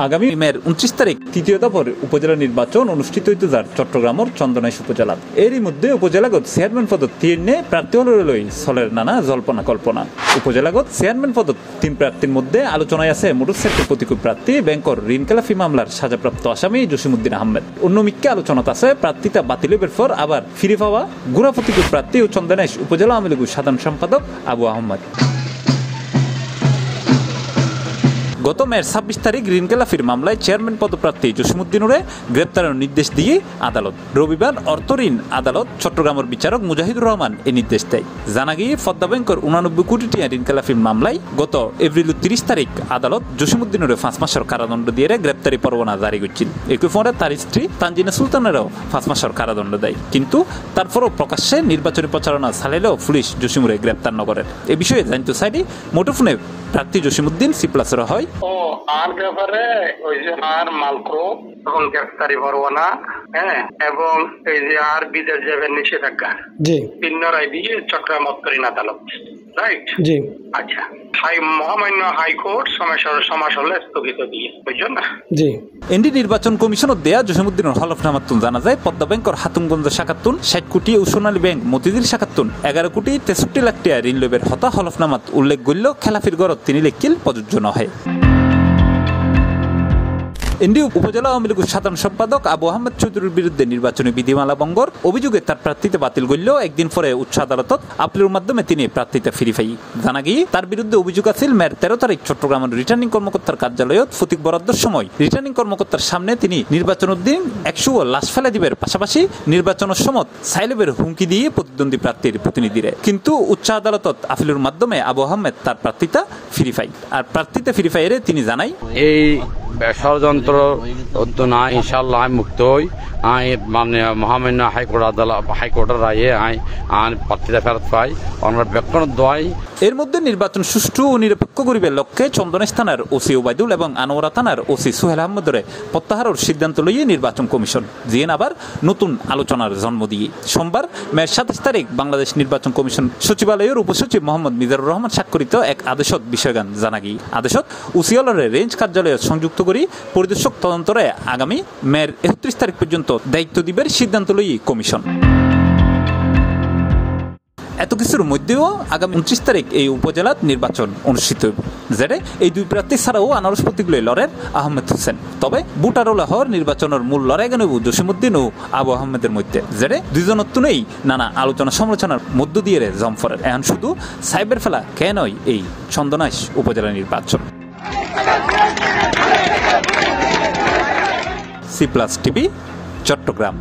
আগামী মের 29 তারিখ তৃতীয় দফার উপজেলা নির্বাচন অনুষ্ঠিত হইতে যার চট্টগ্রামের চন্দনাইশ উপজেলা। এরই মধ্যে উপজেলাগত চেয়ারম্যান পদত তিনে প্রার্থী লই চলের নানা জল্পনা কল্পনা। উপজেলাগত চেয়ারম্যান পদত 3 প্রার্থীর মধ্যে আলোচনায় আছে মোটরসাইকেল প্রতিকূল প্রার্থী ব্যাংকর ঋণ খেলাফি মামলার সাজাপ্রাপ্ত আসামি জসিমউদ্দিন আহমেদ। অন্যমিককে আলোচনাত আছে প্রার্থীতা বাতিলের পর আবার ফিরে পাওয়া গুড়া প্রতিকূল প্রার্থী ও চন্দনাইশ উপজেলা আওয়ামী লীগের সাধারণ সম্পাদক আবু আহমদ। গত মের 26 তারিখ ঋণ খেলাফির মামলায় চেয়ারম্যান পদপ্রার্থী জসিমউদ্দিনুরে গ্রেপ্তারের নির্দেশ দিয়ে আদালত রবিবার অর্থ ঋণ আদালত চট্টগ্রামের বিচারক মুজাহিদুর রহমান এই নির্দেশ দেয়। জানা গিয়ে ফদ্দা ব্যাংকের 89 কোটি টাকা ঋণ খেলাফির মামলায় গত এপ্রিল 30 তারিখ আদালত জসিমউদ্দিনুরে 5 মাসের কারাদণ্ড দিয়ে গ্রেপ্তারি পরোয়ানা জারি করছিল। একই পরে তার স্ত্রী তানজিনা সুলতানেরও 5 মাসের কারাদণ্ড দেয়, কিন্তু তারপরও প্রকাশ্যে নির্বাচনী প্রচারণা চালাইলেও পুলিশ জসিমুরে গ্রেপ্তার ন করেন। এ বিষয়ে জানতে চাইলে মুঠোফোনে প্রার্থী জসিমউদ্দিন সিপ্লাসের হয় আর ব্যাপারে ওই যে আর মালক্রো তখন গ্রেফতারি পরোয়ানা, এবং এই যে আর বিদেশ যাবেন নিষেধাজ্ঞা, জি, 3 রায় দিয়ে চট্টগ্রাম অত্তরীণ আদালত, রাইট, জি। আচ্ছা, মহামান্য হাইকোর্ট সমাস হলে স্থগিত দিয়ে, বুঝছেন না, জি। এনডি নির্বাচন কমিশনের দেয়া জসিমউদ্দিনের হলফনামাতুন জানা যায় পদ্মা ব্যাংকের হাতুমগঞ্জ শাখাতুন 60 কোটি ও সোনালী ব্যাংক মতিঝিল শাখাতুন 11 কোটি 63 লাখ টাকা ঋণ লবের হতা হলফনামাত উল্লেখ করল খেলাফির গড়ত 3 লেখিল প্রযোজ্য নহে। এনডি উপজেলা আওয়ামী লীগের সাধারণ সম্পাদক আবু আহমদ চৌধুরীর বিরুদ্ধে নির্বাচনী বিধিমালা ভঙ্গর অভিযোগে তার প্রার্থিতা বাতিল করলেও একদিন পরে উচ্চ আদালতত আপিলের মাধ্যমে তিনি প্রার্থিতা ফিরে পাই। জানা গিয়ে তার বিরুদ্ধে অভিযোগ আছিল মের 13 তারিখ চট্টগ্রামের রিটার্নিং কর্মকর্তার কার্যালয়ত ফতিক বরাদ্দর সময় রিটার্নিং কর্মকর্তার সামনে তিনি নির্বাচনের দিন 100 লাশ ফেলে দিবের পাশাপাশি নির্বাচনের সময় সাইলেবের হুমকি দিয়ে প্রতিদ্বন্দ্বী প্রার্থীর প্রতিনিধিরে, কিন্তু উচ্চ আদালতত আপিলের মাধ্যমে আবু আহমেদ তার প্রার্থিতা ফিরে পাই। আর প্রার্থিতা ফিরে পাইরে তিনি জানাই এই ষড়যন্ত্র না, ইনশাল্লাহ আমি মুক্ত হই। মানে মহামান্য হাইকোর্টের রায়ে প্রার্থীতা ফেরত পাই, ওনার ব্যাকরণ দোয়াই। এর মধ্যে নির্বাচন সুষ্ঠু ও নিরপেক্ষ করিবার লক্ষ্যে চন্দনাইশ থানার ওসি ওবায়দুল এবং আনোয়ারা থানার ওসি সোহেল আহমদরে প্রত্যাহারের সিদ্ধান্ত লইয়ে নির্বাচন কমিশন জিএন আবার নতুন আলোচনার জন্ম দিয়ে সোমবার মে 27 তারিখ বাংলাদেশ নির্বাচন কমিশন সচিবালয়ের উপসচিব মোহাম্মদ মিজানুর রহমান স্বাক্ষরিত এক আদেশত বিষয়গান জানা গিয়ে আদেশত উসিয়ালরের রেঞ্জ কার্যালয়ে সংযুক্ত করি পরিদর্শক তদন্তরে আগামী মে 31 তারিখ পর্যন্ত দায়িত্ব দিবার সিদ্ধান্ত লইয়ে কমিশন। এত কিছুর মধ্যেও আগামী 29 তারিখ এই উপজেলাত নির্বাচন অনুষ্ঠিত হবে, যেটা এই 2 প্রার্থী ছাড়াও আনারস প্রতীকলৈ লড়েন আহমেদ হোসেন। তবে বুটারোলা হওয়ার নির্বাচনের মূল লড়াই গানব জসিমউদ্দিন ও আবু আহমেদের মধ্যে, যেটা দুজনের তুনেই নানা আলোচনা সমালোচনার মধ্য দিয়ে জম ফরেন। এখন শুধু সাইবের ফেলা কেনই এই চন্দনাইশ উপজেলা নির্বাচন। C plus TV, Chittagong.